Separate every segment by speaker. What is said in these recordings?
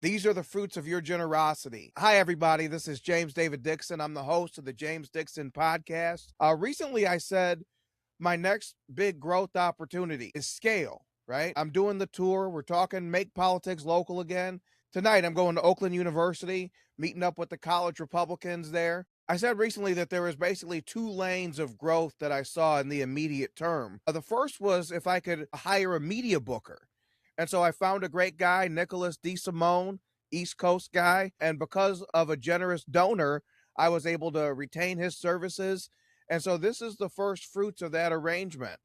Speaker 1: These are the fruits of your generosity. Hi, everybody. This is James David Dixon. I'm the host of the James Dixon podcast. Recently, I said my next big growth opportunity is scale, right? I'm doing the tour. We're talking make politics local again. Tonight, I'm going to Oakland University, meeting up with the college Republicans there. I said recently that there was basically two lanes of growth that I saw in the immediate term. The first was if I could hire a media booker. And so I found a great guy, Nicholas DeSimone, East Coast guy. And because of a generous donor, I was able to retain his services. And so this is the first fruits of that arrangement.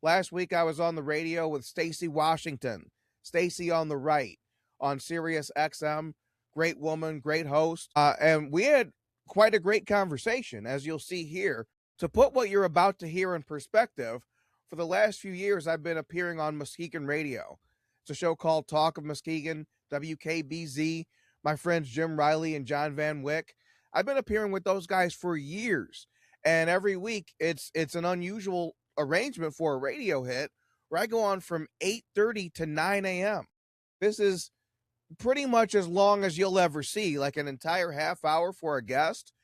Speaker 1: Last week, I was on the radio with Stacy Washington, Stacy on the Right, on SiriusXM. Great woman, great host. And we had quite a great conversation, as you'll see here. To put what you're about to hear in perspective, for the last few years, I've been appearing on Muskegon Radio. It's a show called Talk of Muskegon, WKBZ. My friends Jim Riley and John Van Wyck. I've been appearing with those guys for years. And every week, it's an unusual arrangement for a radio hit where I go on from 8:30 to 9 a.m. This is pretty much as long as you'll ever see, like an entire half hour for a guest.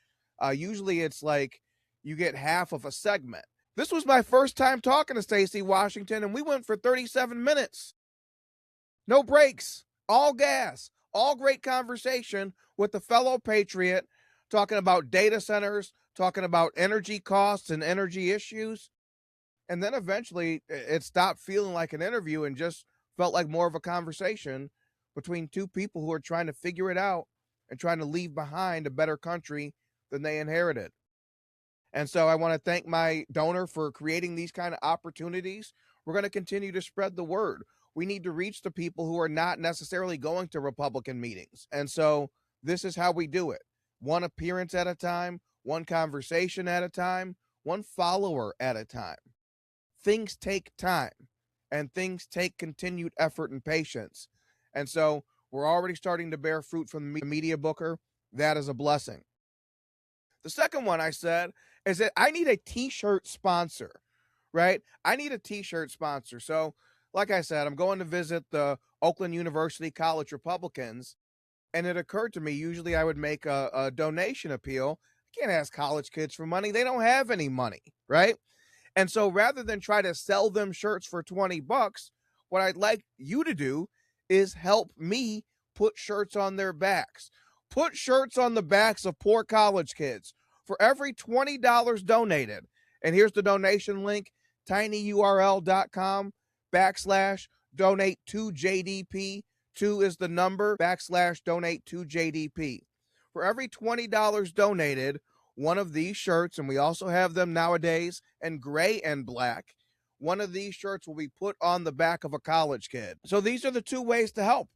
Speaker 1: Usually it's like you get half of a segment. This was my first time talking to Stacy Washington, and we went for 37 minutes. No breaks, all gas, all great conversation with the fellow patriot, talking about data centers, talking about energy costs and energy issues. And then eventually it stopped feeling like an interview and just felt like more of a conversation between two people who are trying to figure it out and trying to leave behind a better country than they inherited. And so I want to thank my donor for creating these kind of opportunities. We're going to continue to spread the word. We need to reach the people who are not necessarily going to Republican meetings. And so this is how we do it. One appearance at a time, one conversation at a time, one follower at a time. Things take time, and things take continued effort and patience. And so we're already starting to bear fruit from the media booker. That is a blessing. The second one I said is that I need a t-shirt sponsor, right? I need a t-shirt sponsor. So like I said, I'm going to visit the Oakland University College Republicans, and it occurred to me, usually I would make a donation appeal. I can't ask college kids for money. They don't have any money, right? And so rather than try to sell them shirts for $20, what I'd like you to do is help me put shirts on their backs. Put shirts on the backs of poor college kids. For every $20 donated, and here's the donation link, tinyurl.com/donate to JDP. 2 is the number, /donate to JDP. For every $20 donated, one of these shirts, and we also have them nowadays in gray and black, one of these shirts will be put on the back of a college kid. So these are the two ways to help.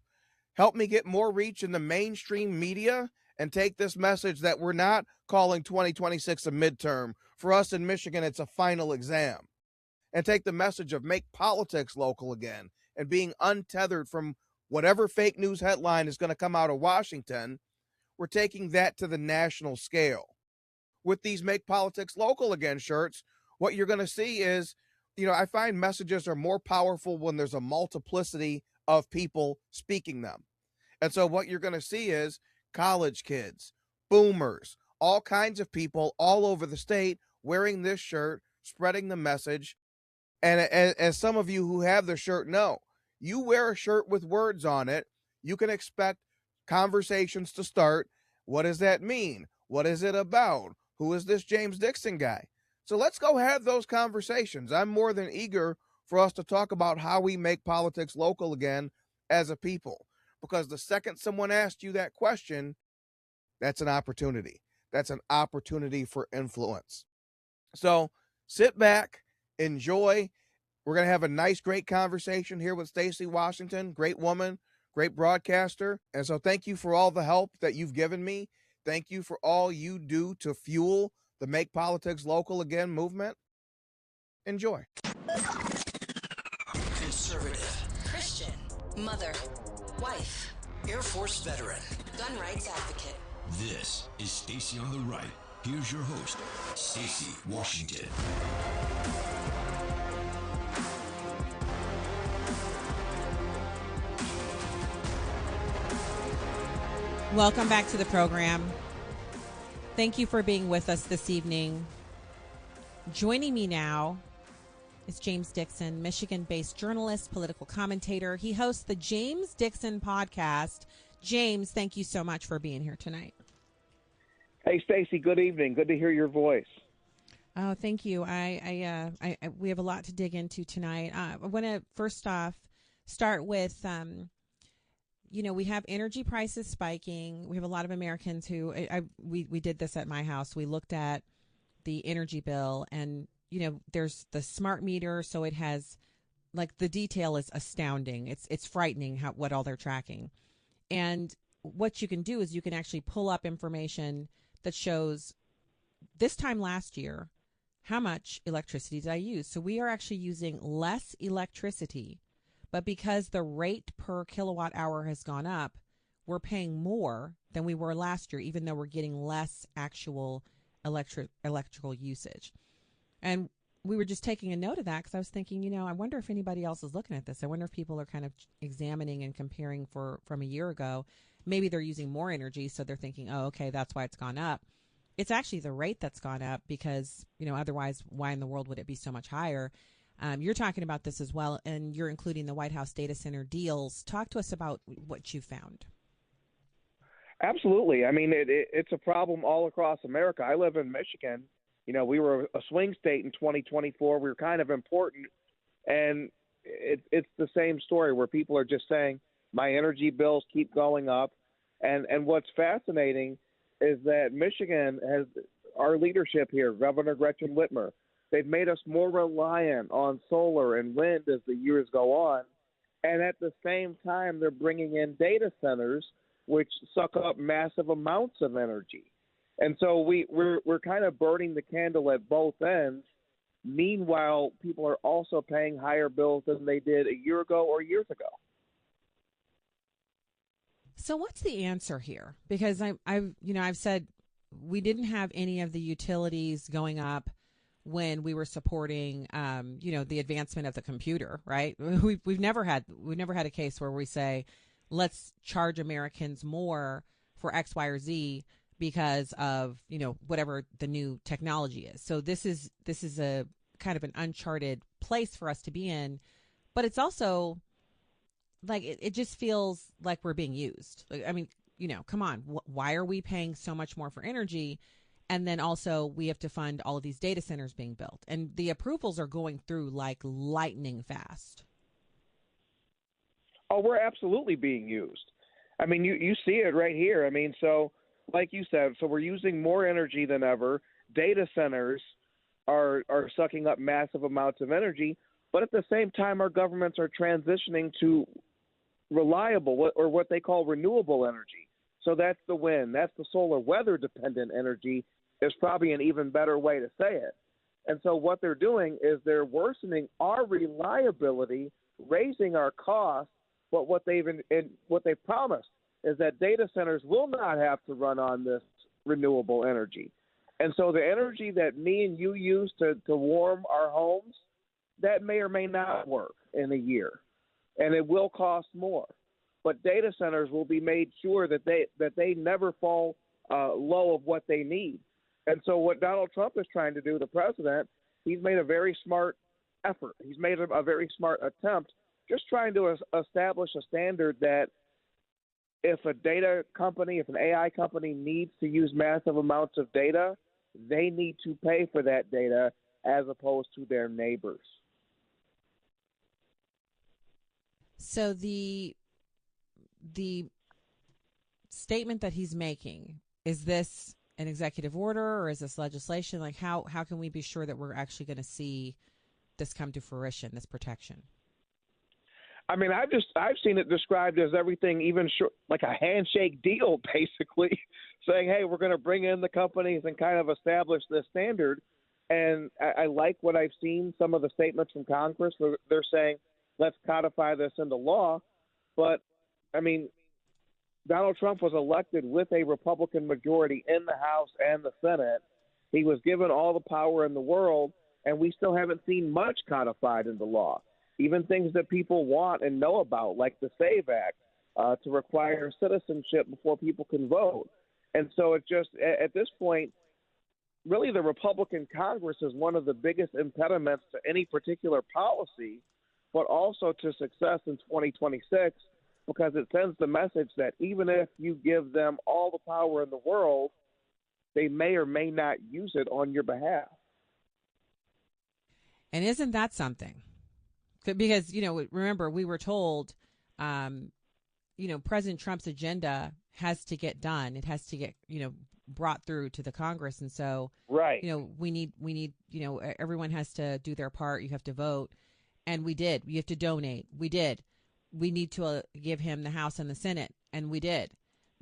Speaker 1: Help me get more reach in the mainstream media and take this message that we're not calling 2026 a midterm. For us in Michigan, it's a final exam. And take the message of make politics local again and being untethered from whatever fake news headline is going to come out of Washington. We're taking that to the national scale. With these Make Politics Local Again shirts, what you're going to see is, I find messages are more powerful when there's a multiplicity of people speaking them. And so what you're going to see is college kids, boomers, all kinds of people all over the state wearing this shirt, spreading the message. And as some of you who have the shirt know, you wear a shirt with words on it, you can expect conversations to start. What does that mean? What is it about? Who is this James Dixon guy? So let's go have those conversations. I'm more than eager for us to talk about how we make politics local again as a people. Because the second someone asks you that question, that's an opportunity. That's an opportunity for influence. So sit back, enjoy. We're going to have a nice, great conversation here with Stacy Washington. Great woman, great broadcaster. And so thank you for all the help that you've given me. Thank you for all you do to fuel the Make Politics Local Again movement. Enjoy.
Speaker 2: Conservative.
Speaker 3: Christian. Mother. Wife.
Speaker 2: Air Force veteran.
Speaker 3: Gun rights advocate.
Speaker 2: This is Stacy on the Right. Here's your host, Stacy Washington.
Speaker 4: Welcome back to the program. Thank you for being with us this evening. Joining me now is James Dixon, Michigan-based journalist, political commentator. He hosts the James Dixon podcast. James, thank you so much for being here tonight.
Speaker 5: Hey, Stacy, good evening. Good to hear your voice.
Speaker 4: Oh, thank you. We have a lot to dig into tonight. I want to first off start with, we have energy prices spiking. We have a lot of Americans who we did this at my house. We looked at the energy bill, and there's the smart meter, so it has the detail is astounding. It's frightening what all they're tracking. And what you can do is you can actually pull up information that shows this time last year how much electricity did I use. So we are actually using less electricity, but because the rate per kilowatt hour has gone up, we're paying more than we were last year, even though we're getting less actual electrical usage. And we were just taking a note of that because I was thinking, I wonder if anybody else is looking at this. I wonder if people are kind of examining and comparing from a year ago. Maybe they're using more energy, so they're thinking, oh, okay, that's why it's gone up. It's actually the rate that's gone up because, otherwise, why in the world would it be so much higher? You're talking about this as well, and you're including the White House data center deals. Talk to us about what you found.
Speaker 5: Absolutely. I mean, it's a problem all across America. I live in Michigan. We were a swing state in 2024. We were kind of important, and it's the same story where people are just saying, my energy bills keep going up. And what's fascinating is that Michigan has our leadership here, Governor Gretchen Whitmer. They've made us more reliant on solar and wind as the years go on. And at the same time, they're bringing in data centers, which suck up massive amounts of energy. And so we're kind of burning the candle at both ends. Meanwhile, people are also paying higher bills than they did a year ago or years ago.
Speaker 4: So what's the answer here? Because I've said we didn't have any of the utilities going up when we were supporting the advancement of the computer, right? We've never had a case where we say let's charge Americans more for X, Y, or Z because of whatever the new technology is. So this is a kind of an uncharted place for us to be in, but it's also it just feels like we're being used. Come on, why are we paying so much more for energy? And then also we have to fund all of these data centers being built, and the approvals are going through like lightning fast.
Speaker 5: Oh, we're absolutely being used. I mean, you see it right here. I mean, so like you said, so we're using more energy than ever. Data centers are sucking up massive amounts of energy, but at the same time, our governments are transitioning to reliable or what they call renewable energy. So that's the wind, that's the solar, weather-dependent energy is probably an even better way to say it. And so what they're doing is they're worsening our reliability, raising our costs, but what they've promised is that data centers will not have to run on this renewable energy. And so the energy that me and you use to warm our homes, that may or may not work in a year, and it will cost more. But data centers will be made sure that they never fall low of what they need. And so what Donald Trump is trying to do, the president, he's made a very smart effort. He's made a very smart attempt, just trying to establish a standard that if a data company, if an AI company needs to use massive amounts of data, they need to pay for that data as opposed to their neighbors.
Speaker 4: So the statement that he's making, is this an executive order or is this legislation? Like how can we be sure that we're actually going to see this come to fruition, this protection?
Speaker 5: I mean, I've seen it described as everything, even short, like a handshake deal, basically, saying, hey, we're going to bring in the companies and kind of establish this standard. And I like what I've seen, some of the statements from Congress where they're saying, let's codify this into law. But, I mean, Donald Trump was elected with a Republican majority in the House and the Senate. He was given all the power in the world, and we still haven't seen much codified into law. Even things that people want and know about, like the SAVE Act, to require citizenship before people can vote. And so it just, at this point, really the Republican Congress is one of the biggest impediments to any particular policy, but also to success in 2026, because it sends the message that even if you give them all the power in the world, they may or may not use it on your behalf.
Speaker 4: And isn't that something? Because, remember, we were told, President Trump's agenda has to get done. It has to get, brought through to the Congress. And so,
Speaker 5: right.
Speaker 4: We need, everyone has to do their part. You have to vote. And we did. We have to donate. We did. We need to give him the House and the Senate. And we did.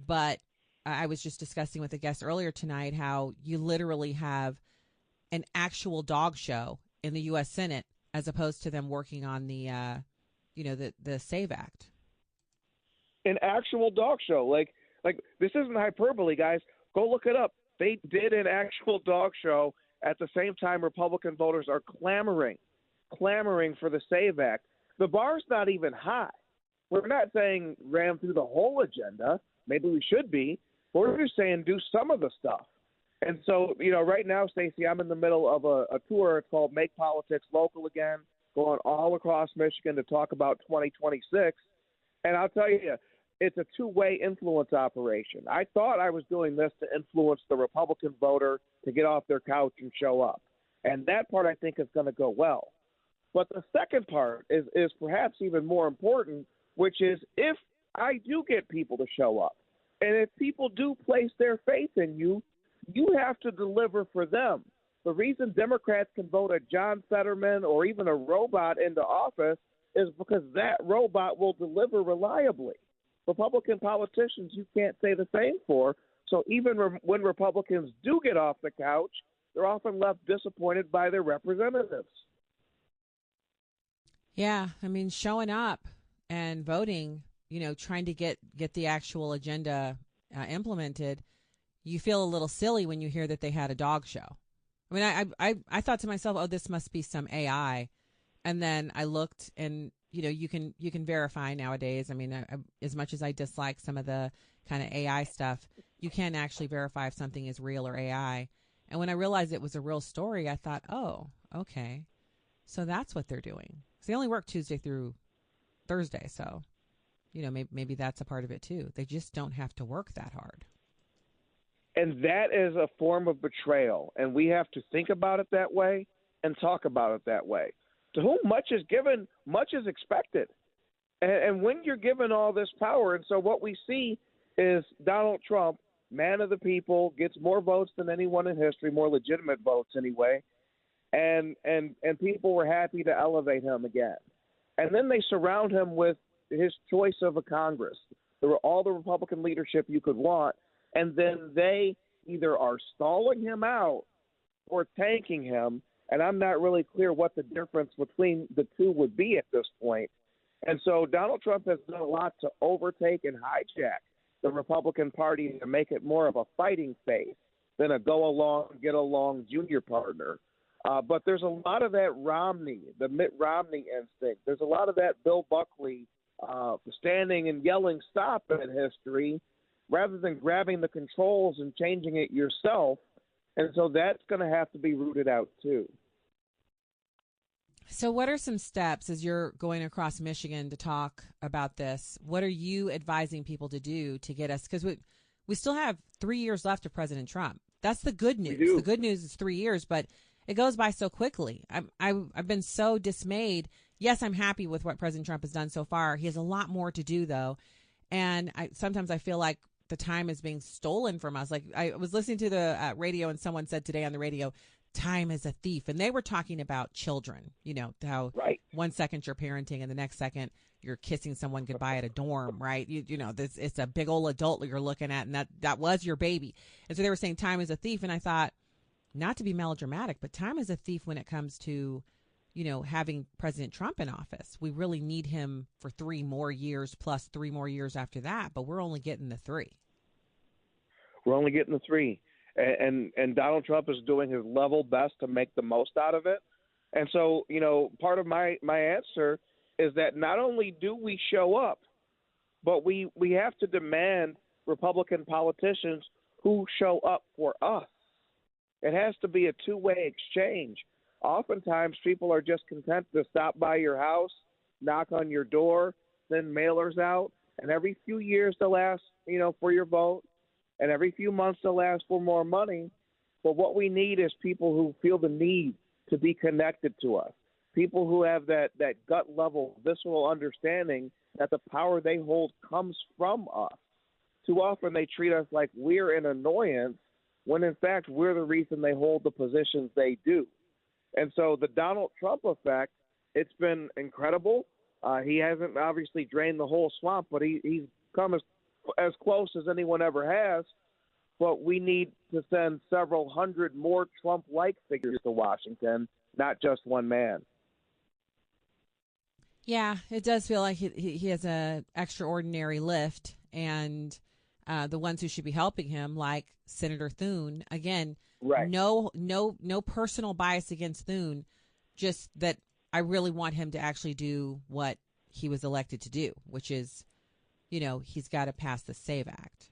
Speaker 4: But I was just discussing with a guest earlier tonight how you literally have an actual dog show in the U.S. Senate as opposed to them working on the SAVE Act.
Speaker 5: An actual dog show. Like this isn't hyperbole, guys. Go look it up. They did an actual dog show at the same time Republican voters are clamoring for the SAVE Act. The bar's not even high. We're not saying ram through the whole agenda. Maybe we should be. But we're just saying do some of the stuff. And so, right now, Stacy, I'm in the middle of a tour. It's called Make Politics Local Again, going all across Michigan to talk about 2026. And I'll tell you, it's a two-way influence operation. I thought I was doing this to influence the Republican voter to get off their couch and show up. And that part, I think, is going to go well. But the second part is perhaps even more important, which is if I do get people to show up, and if people do place their faith in you, you have to deliver for them. The reason Democrats can vote a John Fetterman or even a robot into office is because that robot will deliver reliably. Republican politicians, you can't say the same for. So even when Republicans do get off the couch, they're often left disappointed by their representatives.
Speaker 4: Yeah, I mean, showing up and voting, trying to get the actual agenda implemented, you feel a little silly when you hear that they had a dog show. I mean, I thought to myself, oh, this must be some AI. And then I looked and, you can verify nowadays. I mean, as much as I dislike some of the kind of AI stuff, you can actually verify if something is real or AI. And when I realized it was a real story, I thought, oh, okay. So that's what they're doing. So they only work Tuesday through Thursday. So, maybe that's a part of it too. They just don't have to work that hard.
Speaker 5: And that is a form of betrayal. And we have to think about it that way and talk about it that way. To whom much is given, much is expected. And when you're given all this power, and so what we see is Donald Trump, man of the people, gets more votes than anyone in history, more legitimate votes anyway, and people were happy to elevate him again. And then they surround him with his choice of a Congress. There were all the Republican leadership you could want, and then they either are stalling him out or tanking him, and I'm not really clear what the difference between the two would be at this point. And so Donald Trump has done a lot to overtake and hijack the Republican Party to make it more of a fighting faith than a go-along, get-along junior partner. But there's a lot of that the Mitt Romney instinct. There's a lot of that Bill Buckley standing and yelling stop in history rather than grabbing the controls and changing it yourself. And so that's going to have to be rooted out too.
Speaker 4: So what are some steps as you're going across Michigan to talk about this? What are you advising people to do to get us? Because we still have 3 years left of President Trump. That's the good news. The good news is 3 years, but it goes by so quickly. I've been so dismayed. Yes, I'm happy with what President Trump has done so far. He has a lot more to do, though. And sometimes I feel like the time is being stolen from us. Like I was listening to the radio and someone said today on the radio, time is a thief. And they were talking about children, how 1 second you're parenting and the next second you're kissing someone goodbye at a dorm, right? It's a big old adult you're looking at, and that was your baby. And so they were saying time is a thief. And I thought, not to be melodramatic, but time is a thief when it comes to, having President Trump in office. We really need him for 3 more years plus 3 more years after that, but we're only getting the 3.
Speaker 5: We're only getting the 3. And Donald Trump is doing his level best to make the most out of it. And so, part of my answer is that not only do we show up, but we have to demand Republican politicians who show up for us. It has to be a two-way exchange. Oftentimes, people are just content to stop by your house, knock on your door, send mailers out, and every few years they'll ask, for your vote, and every few months they'll ask for more money. But what we need is people who feel the need to be connected to us, people who have that gut-level, visceral understanding that the power they hold comes from us. Too often they treat us like we're an annoyance when, in fact, we're the reason they hold the positions they do. And so the Donald Trump effect, it's been incredible. He hasn't obviously drained the whole swamp, but he's come as close as anyone ever has. But we need to send several hundred more Trump-like figures to Washington, not just one man.
Speaker 4: Yeah, it does feel like he has an extraordinary lift, and the ones who should be helping him, like Senator Thune, again,
Speaker 5: right.
Speaker 4: No personal bias against Thune, just that I really want him to actually do what he was elected to do, which is, he's got to pass the SAVE Act.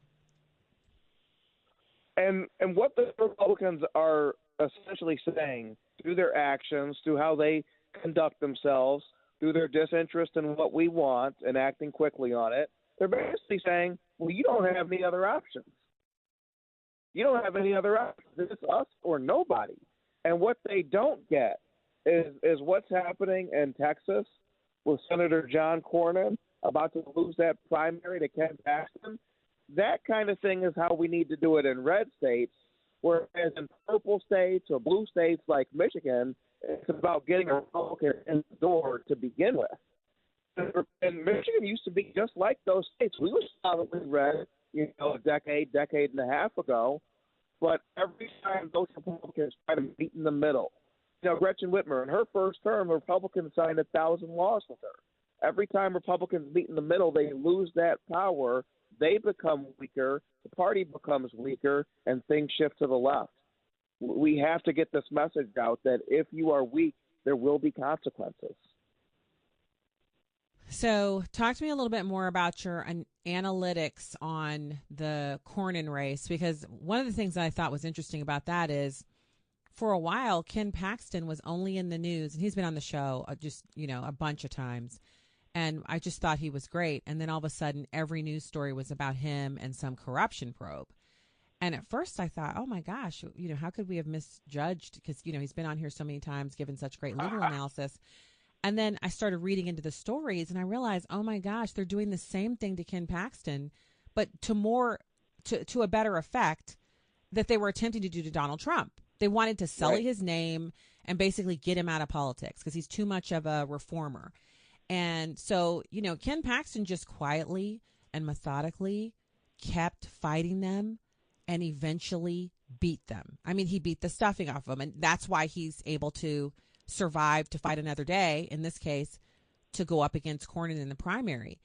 Speaker 5: And what the Republicans are essentially saying through their actions, through how they conduct themselves, through their disinterest in what we want and acting quickly on it, they're basically saying, well, you don't have any other options. You don't have any other options. It's us or nobody. And what they don't get is what's happening in Texas with Senator John Cornyn about to lose that primary to Ken Paxton. That kind of thing is how we need to do it in red states, whereas in purple states or blue states like Michigan, it's about getting a Republican in the door to begin with. And Michigan used to be just like those states. We were solidly red, a decade and a half ago, but every time those Republicans try to meet in the middle, Gretchen Whitmer, in her first term, Republicans signed 1,000 laws with her. Every time Republicans meet in the middle, they lose that power. They become weaker, the party becomes weaker, and things shift to the left. We have to get this message out that if you are weak, there will be consequences.
Speaker 4: So talk to me a little bit more about your analytics on the Cornyn race, because one of the things that I thought was interesting about that is for a while, Ken Paxton was only in the news, and he's been on the show a bunch of times. And I just thought he was great. And then all of a sudden, every news story was about him and some corruption probe. And at first I thought, oh, my gosh, how could we have misjudged? Because, he's been on here so many times, given such great legal analysis. And then I started reading into the stories and I realized, oh, my gosh, they're doing the same thing to Ken Paxton, but to a better effect that they were attempting to do to Donald Trump. They wanted to sully his name and basically get him out of politics because he's too much of a reformer. And so, Ken Paxton just quietly and methodically kept fighting them and eventually beat them. I mean, he beat the stuffing off of them, and that's why he's able to survive to fight another day, in this case, to go up against Cornyn in the primary.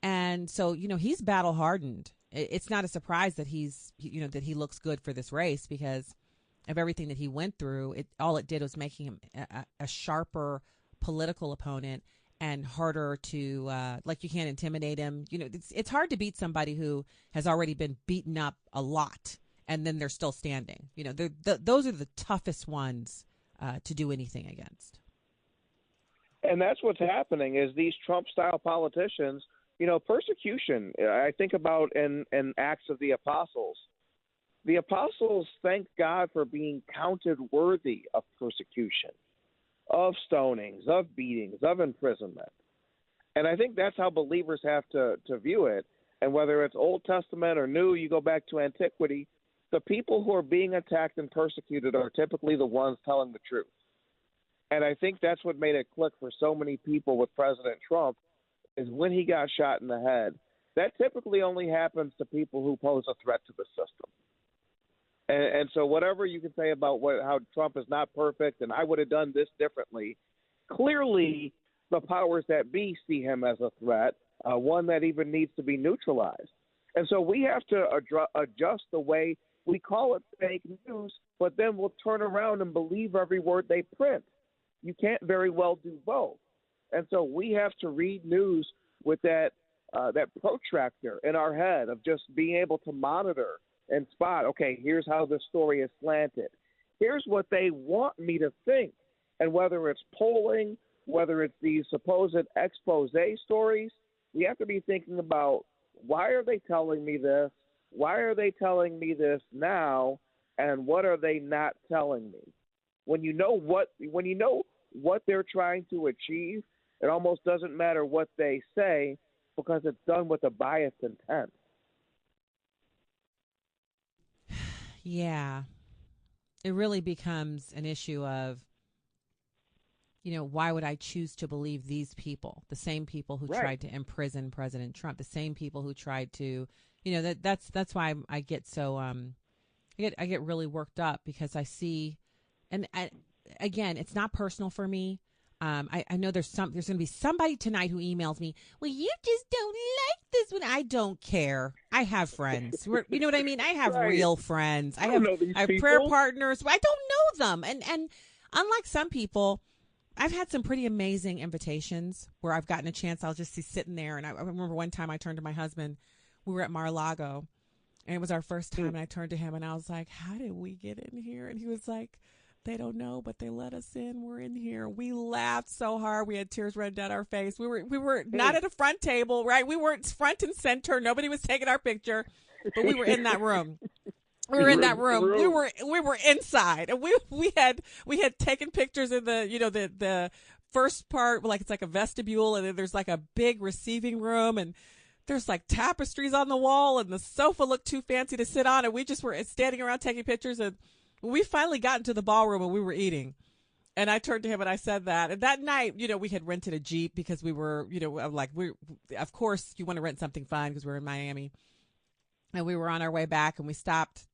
Speaker 4: And so, he's battle hardened. It's not a surprise that that he looks good for this race because of everything that he went through. All it did was making him a sharper political opponent and harder to, you can't intimidate him. It's hard to beat somebody who has already been beaten up a lot and then they're still standing. Those are the toughest ones to do anything against.
Speaker 5: And that's what's happening is these Trump-style politicians, persecution, I think about in Acts of the Apostles. The apostles thanked God for being counted worthy of persecution, of stonings, of beatings, of imprisonment. And I think that's how believers have to view it. And whether it's Old Testament or New, you go back to antiquity, the people who are being attacked and persecuted are typically the ones telling the truth. And I think that's what made it click for so many people with President Trump is when he got shot in the head. That typically only happens to people who pose a threat to the system. And so whatever you can say about how Trump is not perfect and I would have done this differently, clearly the powers that be see him as a threat, one that even needs to be neutralized. And so we have to adjust the way we call it fake news, but then we'll turn around and believe every word they print. You can't very well do both. And so we have to read news with that that protractor in our head of just being able to monitor and spot, okay, here's how the story is slanted. Here's what they want me to think. And whether it's polling, whether it's these supposed expose stories, we have to be thinking about, why are they telling me this? Why are they telling me this now? And what are they not telling me? When you know what they're trying to achieve, it almost doesn't matter what they say, because it's done with a biased intent.
Speaker 4: Yeah. It really becomes an issue of, why would I choose to believe these people, the same people who tried to imprison President Trump, the same people who tried to, that's why I get so, I get really worked up, because I see, and again, it's not personal for me. I know there's going to be somebody tonight who emails me, well, you just don't like this one. I don't care. I have friends. You know what I mean? I have real friends. I have prayer partners. I don't know them. And unlike some people, I've had some pretty amazing invitations where I've gotten a chance. I'll just be sitting there. And I remember one time I turned to my husband. We were at Mar-a-Lago, and it was our first time. And I turned to him and I was like, how did we get in here? And he was like, they don't know, but they let us in. We're in here. We laughed so hard. We had tears running down our face. We were not at a front table, right? We weren't front and center. Nobody was taking our picture, but we were in that room. We were in that room. We were inside, and we had taken pictures in the first part, like it's like a vestibule, and then there's like a big receiving room, and there's like tapestries on the wall, and the sofa looked too fancy to sit on, and we just were standing around taking pictures. And we finally got into the ballroom and we were eating. And I turned to him and I said that. And that night, we had rented a Jeep because we were, of course you want to rent something fun because we're in Miami. And we were on our way back and we stopped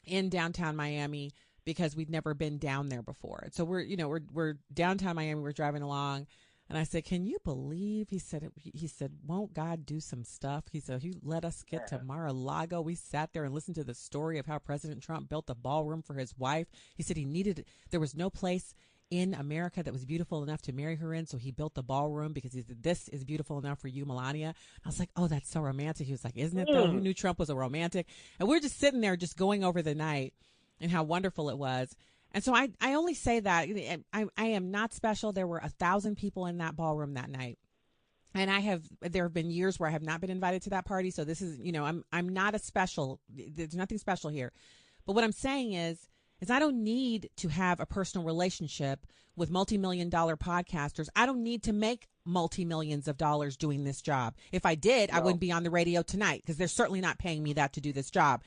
Speaker 4: in downtown Miami because we'd never been down there before. And so we're downtown Miami. We're driving along. And I said, can you believe? He said, won't God do some stuff? He said, he let us get to Mar-a-Lago. We sat there and listened to the story of how President Trump built a ballroom for his wife. He said there was no place in America that was beautiful enough to marry her in. So he built the ballroom because he said, this is beautiful enough for you, Melania. I was like, oh, that's so romantic. He was like, isn't it though? Who knew Trump was a romantic? And we were just sitting there just going over the night and how wonderful it was. And so I only say that I am not special. There were 1,000 people in that ballroom that night. And there have been years where I have not been invited to that party. So this is, I'm not a special. There's nothing special here. But what I'm saying is I don't need to have a personal relationship with multi-million-dollar podcasters. I don't need to make multi-millions of dollars doing this job. If I did, I wouldn't be on the radio tonight because they're certainly not paying me that to do this job.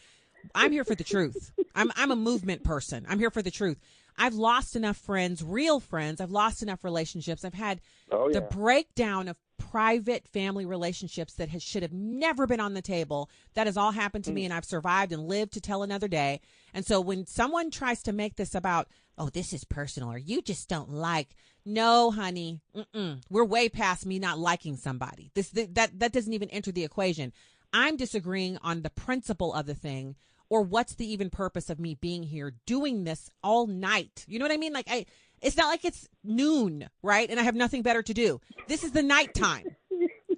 Speaker 4: I'm here for the truth. I'm a movement person. I'm here for the truth. I've lost enough friends, real friends. I've lost enough relationships. I've had the breakdown of private family relationships that should have never been on the table. That has all happened to me, and I've survived and lived to tell another day. And so when someone tries to make this about, oh, this is personal, or you just don't like, no, honey, we're way past me not liking somebody. That doesn't even enter the equation. I'm disagreeing on the principle of the thing, or what's the even purpose of me being here doing this all night? You know what I mean? Like it's not like it's noon, right? And I have nothing better to do. This is the nighttime.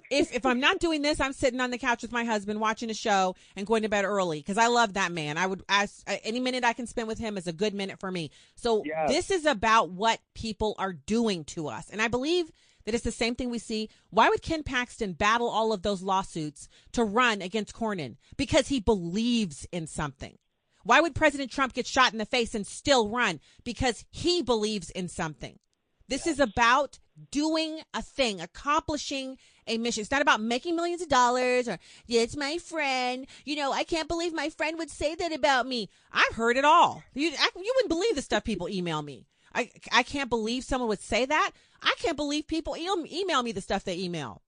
Speaker 4: If I'm not doing this, I'm sitting on the couch with my husband watching a show and going to bed early because I love that man. I would ask any minute I can spend with him is a good minute for me. So This is about what people are doing to us. And I believe that it's the same thing we see. Why would Ken Paxton battle all of those lawsuits to run against Cornyn? Because he believes in something. Why would President Trump get shot in the face and still run? Because he believes in something. This is about doing a thing, accomplishing a mission. It's not about making millions of dollars or, yeah, it's my friend. I can't believe my friend would say that about me. I've heard it all. You wouldn't believe the stuff people email me. I can't believe someone would say that. I can't believe people email me the stuff they email.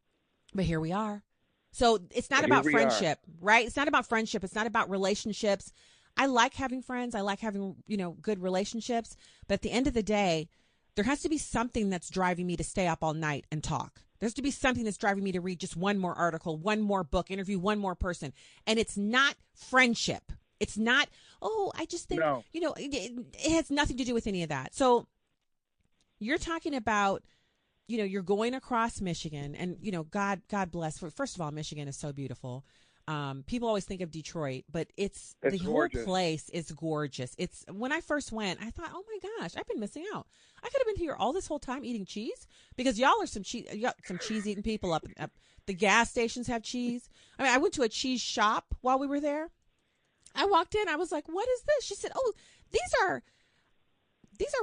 Speaker 4: But here we are. So it's not about friendship, right? It's not about friendship. It's not about relationships. I like having friends. I like having, good relationships. But at the end of the day, there has to be something that's driving me to stay up all night and talk. There's to be something that's driving me to read just one more article, one more book, interview one more person. And it's not friendship. It's not, I just think, it has nothing to do with any of that. So you're talking about you're going across Michigan, and God bless. First of all, Michigan is so beautiful. People always think of Detroit, but it's the
Speaker 5: gorgeous.
Speaker 4: whole place is gorgeous. It's when I first went, I thought, oh my gosh, I've been missing out. I could have been here all this whole time eating cheese, because y'all are some cheese eating people up. The gas stations have cheese. I mean, I went to a cheese shop while we were there. I walked in, I was like, what is this? She said, oh, these are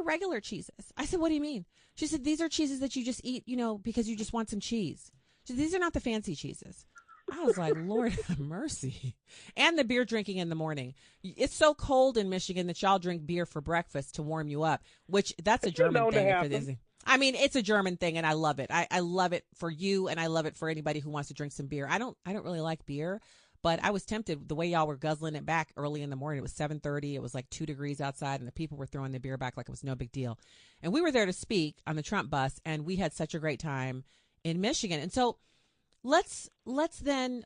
Speaker 4: regular cheeses. I said, what do you mean? She said, these are cheeses that you just eat, because you just want some cheese. She said, these are not the fancy cheeses. I was like, Lord have mercy. And the beer drinking in the morning. It's so cold in Michigan that y'all drink beer for breakfast to warm you up, which that's a German thing. I mean, it's a German thing, and I love it. I love it for you, and I love it for anybody who wants to drink some beer. I don't really like beer, but I was tempted the way y'all were guzzling it back early in the morning. It was 7:30. It was like 2 degrees outside, and the people were throwing the beer back like it was no big deal. And we were there to speak on the Trump bus, and we had such a great time in Michigan. And so let's then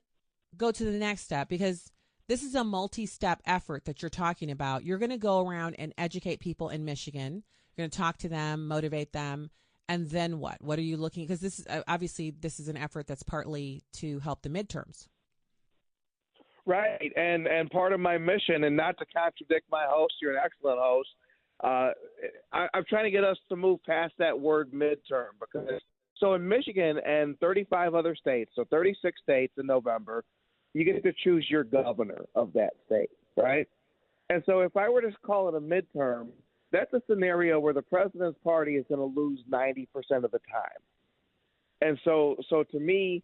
Speaker 4: go to the next step, because this is a multi-step effort that you're talking about. You're going to go around and educate people in Michigan. You're going to talk to them, motivate them, and then what? What are you looking? Because this is obviously an effort that's partly to help the midterms.
Speaker 5: Right, and part of my mission, and not to contradict my host, you're an excellent host. I'm trying to get us to move past that word midterm, because so in Michigan and 35 other states, so 36 states in November, you get to choose your governor of that state, right? And so if I were to call it a midterm, that's a scenario where the president's party is going to lose 90% of the time. And so to me,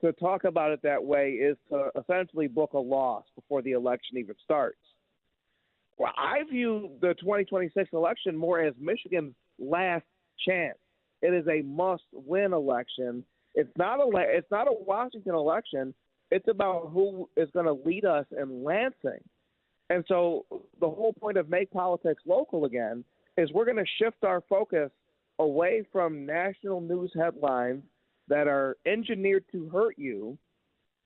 Speaker 5: to talk about it that way is to essentially book a loss before the election even starts. Well, I view the 2026 election more as Michigan's last chance. It is a must-win election. It's not a Washington election. It's about who is going to lead us in Lansing. And so the whole point of Make Politics Local again is we're going to shift our focus away from national news headlines that are engineered to hurt you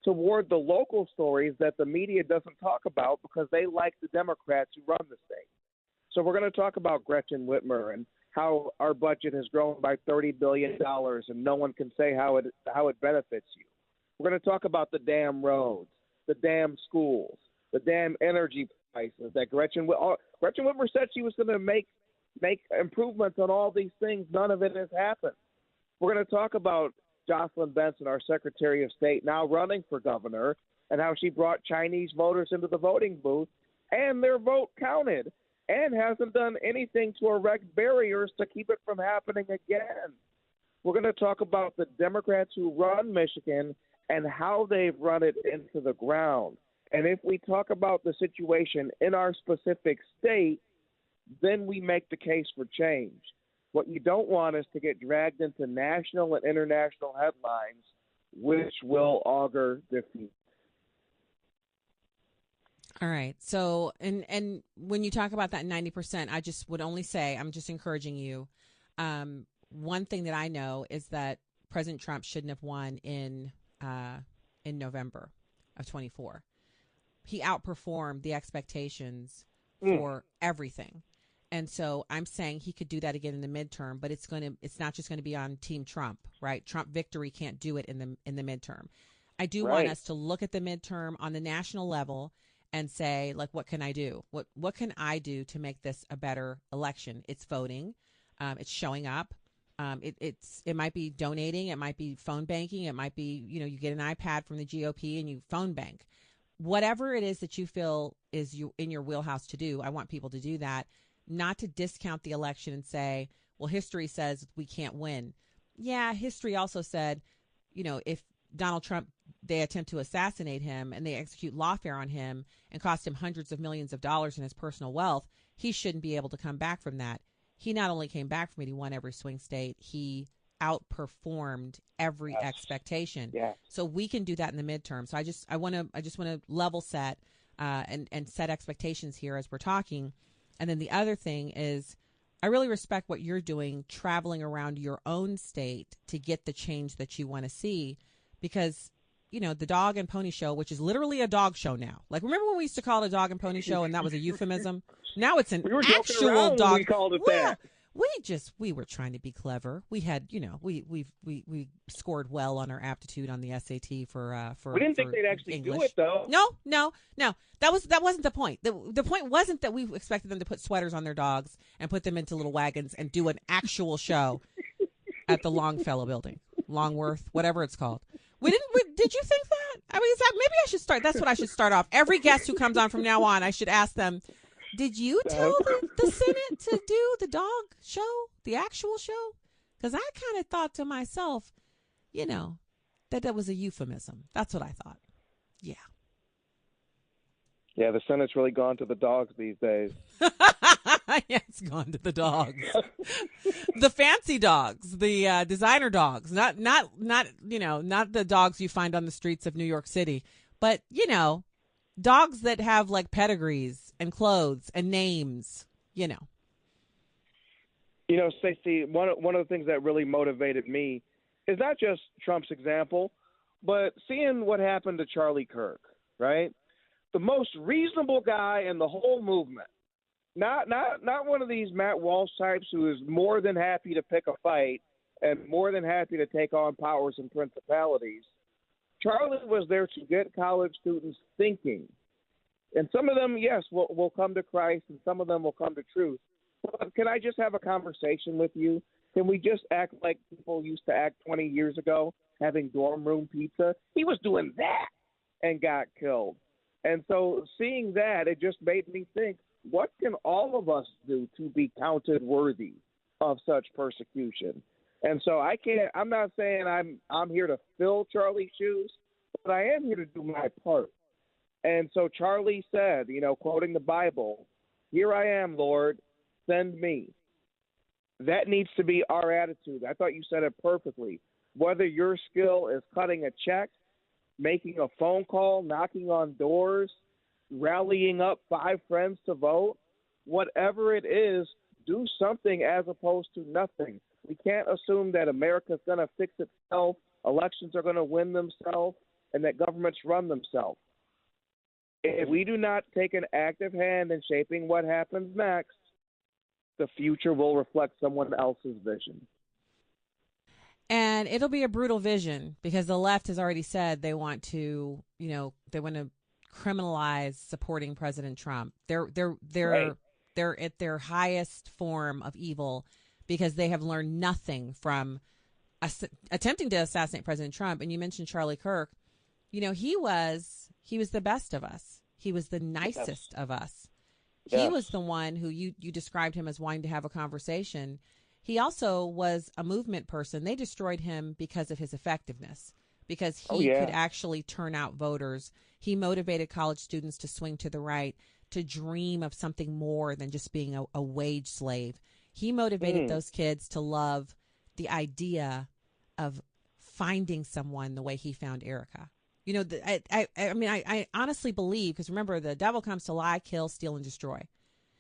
Speaker 5: toward the local stories that the media doesn't talk about because they like the Democrats who run the state. So we're going to talk about Gretchen Whitmer and how our budget has grown by $30 billion and no one can say how it benefits you. We're going to talk about the damn roads, the damn schools, the damn energy prices that Gretchen Whitmer said she was going to make improvements on all these things. None of it has happened. We're going to talk about Jocelyn Benson, our Secretary of State, now running for governor, and how she brought Chinese voters into the voting booth and their vote counted and hasn't done anything to erect barriers to keep it from happening again. We're going to talk about the Democrats who run Michigan and how they've run it into the ground. And if we talk about the situation in our specific state, then we make the case for change. What you don't want is to get dragged into national and international headlines, which will augur defeat.
Speaker 4: All right. So, and when you talk about that 90%, I just would only say, I'm just encouraging you. One thing that I know is that President Trump shouldn't have won in November of 24. He outperformed the expectations for everything. And so I'm saying he could do that again in the midterm, but it's not just going to be on Team Trump, right? Trump victory can't do it in the midterm. I do want us to look at the midterm on the national level and say, like, what can I do? What can I do to make this a better election? It's voting. It's showing up. It might be donating. It might be phone banking. It might be, you get an iPad from the GOP and you phone bank. Whatever it is that you feel is in your wheelhouse to do, I want people to do that. Not to discount the election and say, well, history says we can't win. Yeah, history also said, if Donald Trump, they attempt to assassinate him and they execute lawfare on him and cost him hundreds of millions of dollars in his personal wealth, he shouldn't be able to come back from that. He not only came back from it, he won every swing state. He outperformed every expectation. Yes. So we can do that in the midterm. So I just want to level set and set expectations here as we're talking. And then the other thing is, I really respect what you're doing, traveling around your own state to get the change that you want to see, because, the dog and pony show, which is literally a dog show now. Like, remember when we used to call it a dog and pony show and that was a euphemism? Now it's an actual dog.
Speaker 5: We called it that.
Speaker 4: we were trying to be clever. We had, we scored well on our aptitude on the SAT for
Speaker 5: We didn't think
Speaker 4: for
Speaker 5: they'd actually
Speaker 4: English.
Speaker 5: do it, though.
Speaker 4: No. That wasn't the point. The point wasn't that we expected them to put sweaters on their dogs and put them into little wagons and do an actual show at the Longfellow building, Longworth, whatever it's called. Did you think that? I mean, maybe I should start. That's what I should start off. Every guest who comes on from now on, I should ask them, did you tell the Senate to do the dog show, the actual show? Because I kind of thought to myself, that was a euphemism. That's what I thought. Yeah.
Speaker 5: Yeah, the Senate's really gone to the dogs these days.
Speaker 4: Yeah, it's gone to the dogs. The fancy dogs, the designer dogs, not the dogs you find on the streets of New York City, but dogs that have like pedigrees and clothes and names.
Speaker 5: Stacey, one of the things that really motivated me is not just Trump's example, but seeing what happened to Charlie Kirk, right? The most reasonable guy in the whole movement. Not one of these Matt Walsh types who is more than happy to pick a fight and more than happy to take on powers and principalities. Charlie was there to get college students thinking. And some of them, yes, will come to Christ, and some of them will come to truth. But can I just have a conversation with you? Can we just act like people used to act 20 years ago, having dorm room pizza? He was doing that and got killed. And so seeing that, it just made me think, what can all of us do to be counted worthy of such persecution? And so I'm not saying I'm here to fill Charlie's shoes, but I am here to do my part. And so Charlie said, quoting the Bible, "Here I am, Lord, send me." That needs to be our attitude. I thought you said it perfectly. Whether your skill is cutting a check, making a phone call, knocking on doors, rallying up 5 friends to vote, whatever it is, do something as opposed to nothing. We can't assume that America's going to fix itself, elections are going to win themselves, and that governments run themselves. If we do not take an active hand in shaping what happens next, the future will reflect someone else's vision.
Speaker 4: And it'll be a brutal vision because the left has already said they want to, criminalize supporting President Trump. They're
Speaker 5: Right.
Speaker 4: They're at their highest form of evil because they have learned nothing from attempting to assassinate President Trump. And you mentioned Charlie Kirk. He was the best of us. He was the nicest of us. He was the one who you described him as wanting to have a conversation. He also was a movement person. They destroyed him because of his effectiveness, because he could actually turn out voters. He motivated college students to swing to the right, to dream of something more than just being a wage slave. He motivated those kids to love the idea of finding someone the way he found Erica. I honestly believe, because remember, the devil comes to lie, kill, steal, and destroy.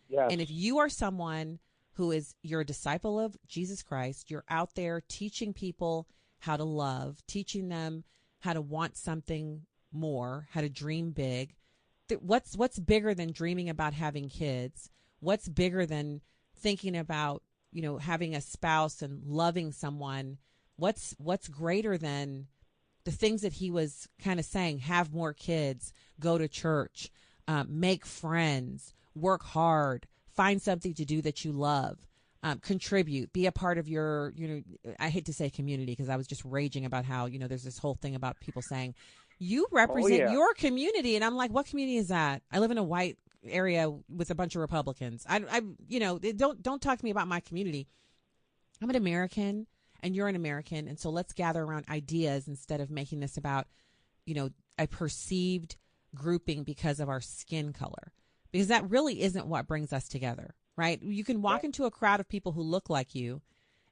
Speaker 5: Yes.
Speaker 4: And if you are someone you're a disciple of Jesus Christ, you're out there teaching people how to love, teaching them how to want something more, how to dream big. What's bigger than dreaming about having kids? What's bigger than thinking about, having a spouse and loving someone? What's greater than the things that he was kind of saying? Have more kids, go to church, make friends, work hard, find something to do that you love, contribute, be a part of your, I hate to say community because I was just raging about how, there's this whole thing about people saying, you represent your community. And I'm like, what community is that? I live in a white area with a bunch of Republicans. Don't talk to me about my community. I'm an American and you're an American. And so let's gather around ideas instead of making this about, a perceived grouping because of our skin color. Because that really isn't what brings us together, right? You can walk into a crowd of people who look like you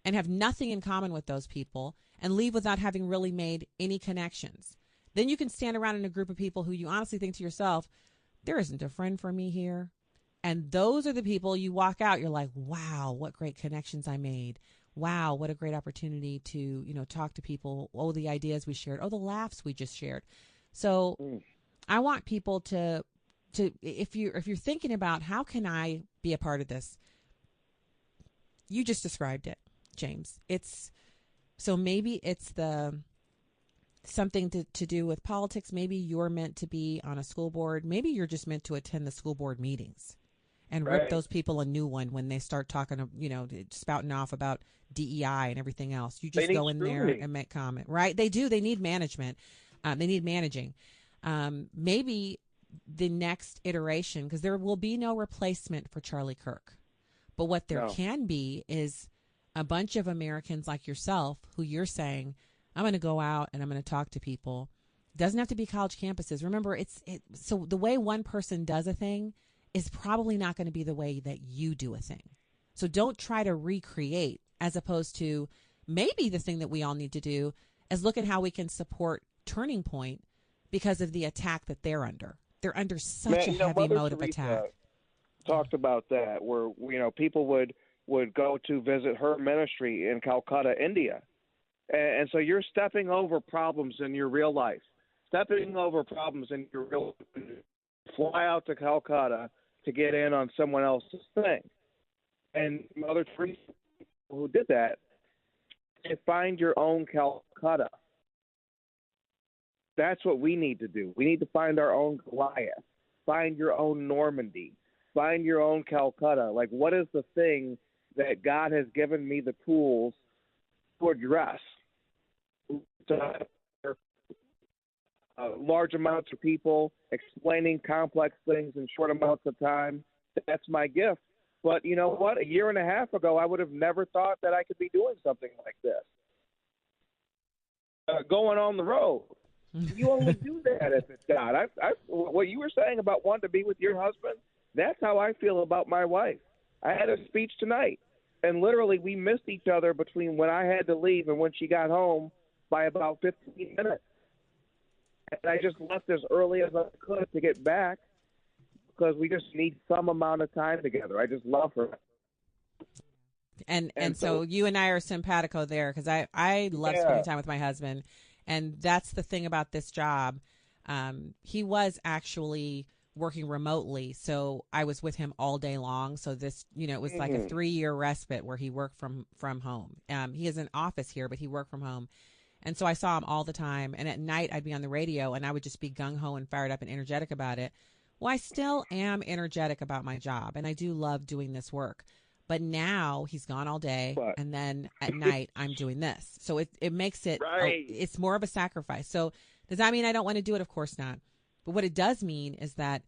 Speaker 4: and have nothing in common with those people and leave without having really made any connections. Then you can stand around in a group of people who you honestly think to yourself, there isn't a friend for me here. And those are the people you walk out, you're like, wow, what great connections I made. Wow, what a great opportunity to, talk to people. Oh, the ideas we shared. Oh, the laughs we just shared. So I want people to if you're thinking about how can I be a part of this, You just described it, James. Maybe it's something to do with politics. Maybe you're meant to be on a school board. Maybe you're just meant to attend the school board meetings and rip those people a new one when they start talking, spouting off about DEI and everything else. You just go in there and make comment, right? They do. They need management. They need managing. Maybe the next iteration, because there will be no replacement for Charlie Kirk. But what there can be is a bunch of Americans like yourself who you're saying, I'm going to go out and I'm going to talk to people. It doesn't have to be college campuses. Remember, so the way one person does a thing is probably not going to be the way that you do a thing. So don't try to recreate, as opposed to maybe the thing that we all need to do is look at how we can support Turning Point because of the attack that they're under. They're under such a heavy mode of attack.
Speaker 5: Talked about that, where people would go to visit her ministry in Calcutta, India, and so you're stepping over problems in your real life, fly out to Calcutta to get in on someone else's thing, and Mother Teresa, who did that, said, find your own Calcutta. That's what we need to do. We need to find our own Goliath, find your own Normandy. Find your own Calcutta. Like, what is the thing that God has given me the tools to address? Large amounts of people, explaining complex things in short amounts of time. That's my gift. But you know what? A year and a half ago, I would have never thought that I could be doing something like this. Going on the road. You only do that if it's God. What you were saying about wanting to be with your husband, that's how I feel about my wife. I had a speech tonight, and literally we missed each other between when I had to leave and when she got home by about 15 minutes. And I just left as early as I could to get back because we just need some amount of time together. I just love her.
Speaker 4: And so you and I are simpatico there, because I love spending time with my husband. And that's the thing about this job. He was actually working remotely, so I was with him all day long. So this, it was like a 3-year respite where he worked from home. He has an office here, but he worked from home. And so I saw him all the time. And at night I'd be on the radio and I would just be gung-ho and fired up and energetic about it. Well, I still am energetic about my job, and I do love doing this work. But now he's gone all day, and then at night I'm doing this. So it makes it, it's more of a sacrifice. So does that mean I don't want to do it? Of course not. But what it does mean is that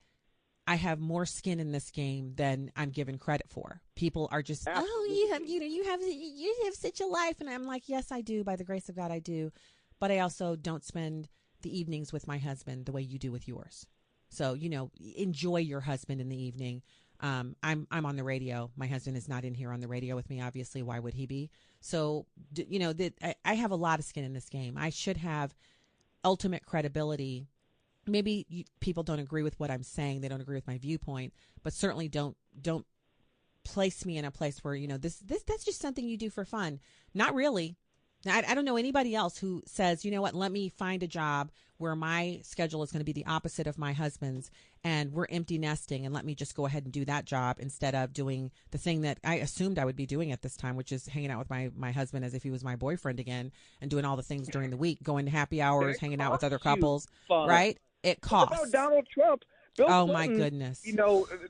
Speaker 4: I have more skin in this game than I'm given credit for. People are just, you have such a life. And I'm like, yes, I do. By the grace of God, I do. But I also don't spend the evenings with my husband the way you do with yours. So, enjoy your husband in the evening. I'm on the radio. My husband is not in here on the radio with me. Obviously, why would he be? So, I have a lot of skin in this game. I should have ultimate credibility. Maybe people don't agree with what I'm saying. They don't agree with my viewpoint, but certainly don't place me in a place where, that's just something you do for fun. Not really. I don't know anybody else who says, you know what, let me find a job where my schedule is going to be the opposite of my husband's and we're empty nesting, and let me just go ahead and do that job instead of doing the thing that I assumed I would be doing at this time, which is hanging out with my husband as if he was my boyfriend again and doing all the things during the week, going to happy hours, hanging out with other couples, right? It costs.
Speaker 5: What about Donald Trump? Bill Clinton,
Speaker 4: my goodness.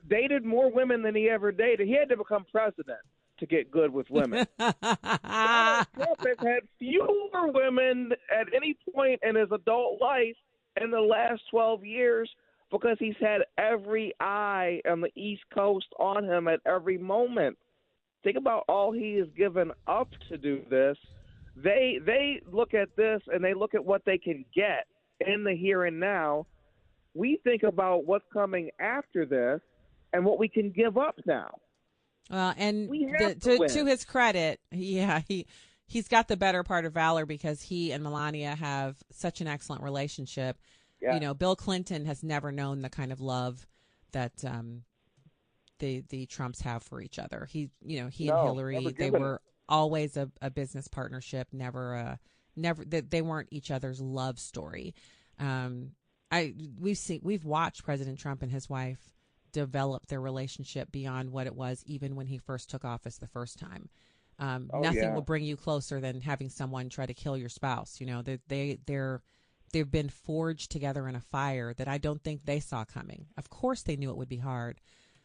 Speaker 5: Dated more women than he ever dated. He had to become president to get good with women. Donald Trump has had fewer women at any point in his adult life in the last 12 years because he's had every eye on the East Coast on him at every moment. Think about all he has given up to do this. They look at this and they look at what they can get in the here and now. We think about what's coming after this and what we can give up now.
Speaker 4: And to his credit, he's got the better part of valor because he and Melania have such an excellent relationship. Yeah. Bill Clinton has never known the kind of love that the Trumps have for each other. He and Hillary, they were always a business partnership, never they weren't each other's love story. We've watched President Trump and his wife develop their relationship beyond what it was even when he first took office the first time.
Speaker 5: Oh,
Speaker 4: Nothing
Speaker 5: yeah.
Speaker 4: will bring you closer than having someone try to kill your spouse. You know, they've been forged together in a fire that I don't think they saw coming. Of course they knew it would be hard,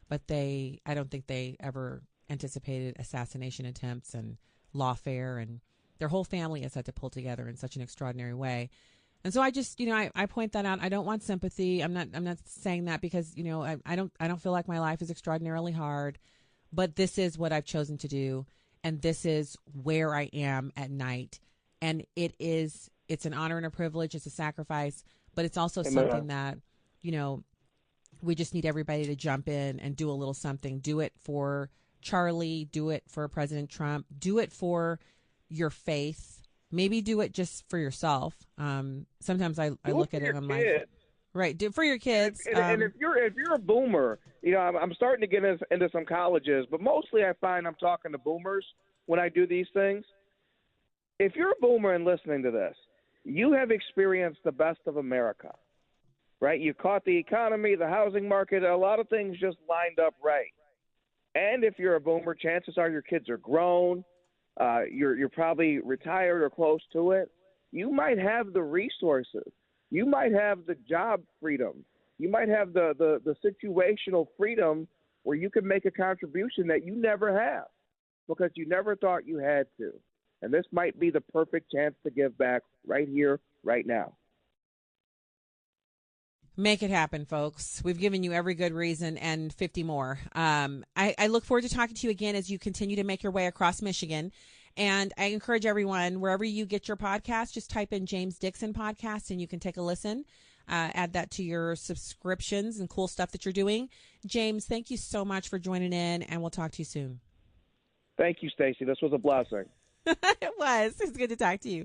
Speaker 4: but I don't think they ever anticipated assassination attempts and lawfare, and their whole family has had to pull together in such an extraordinary way. And so I just, I point that out. I don't want sympathy. I'm not saying that because, I don't feel like my life is extraordinarily hard, but this is what I've chosen to do. And this is where I am at night. And it's an honor and a privilege. It's a sacrifice, but it's also something that, we just need everybody to jump in and do a little something. Do it for Charlie. Do it for President Trump. Do it for your faith. Maybe do it just for yourself. Sometimes I look at it and I'm like, right, do it for your kids.
Speaker 5: And if you're a boomer, I'm starting to get into some colleges, but mostly I find I'm talking to boomers when I do these things. If you're a boomer and listening to this, you have experienced the best of America, right? You caught the economy, the housing market, a lot of things just lined up right. And if you're a boomer, chances are your kids are grown. You're probably retired or close to it. You might have the resources. You might have the job freedom. You might have the situational freedom where you can make a contribution that you never have because you never thought you had to. And this might be the perfect chance to give back right here, right now.
Speaker 4: Make it happen, folks. We've given you every good reason and 50 more. I look forward to talking to you again as you continue to make your way across Michigan. And I encourage everyone, wherever you get your podcast, just type in James Dixon Podcast and you can take a listen. Add that to your subscriptions and cool stuff that you're doing. James, thank you so much for joining in, and we'll talk to you soon.
Speaker 5: Thank you, Stacy. This was a blessing.
Speaker 4: It was. It's good to talk to you.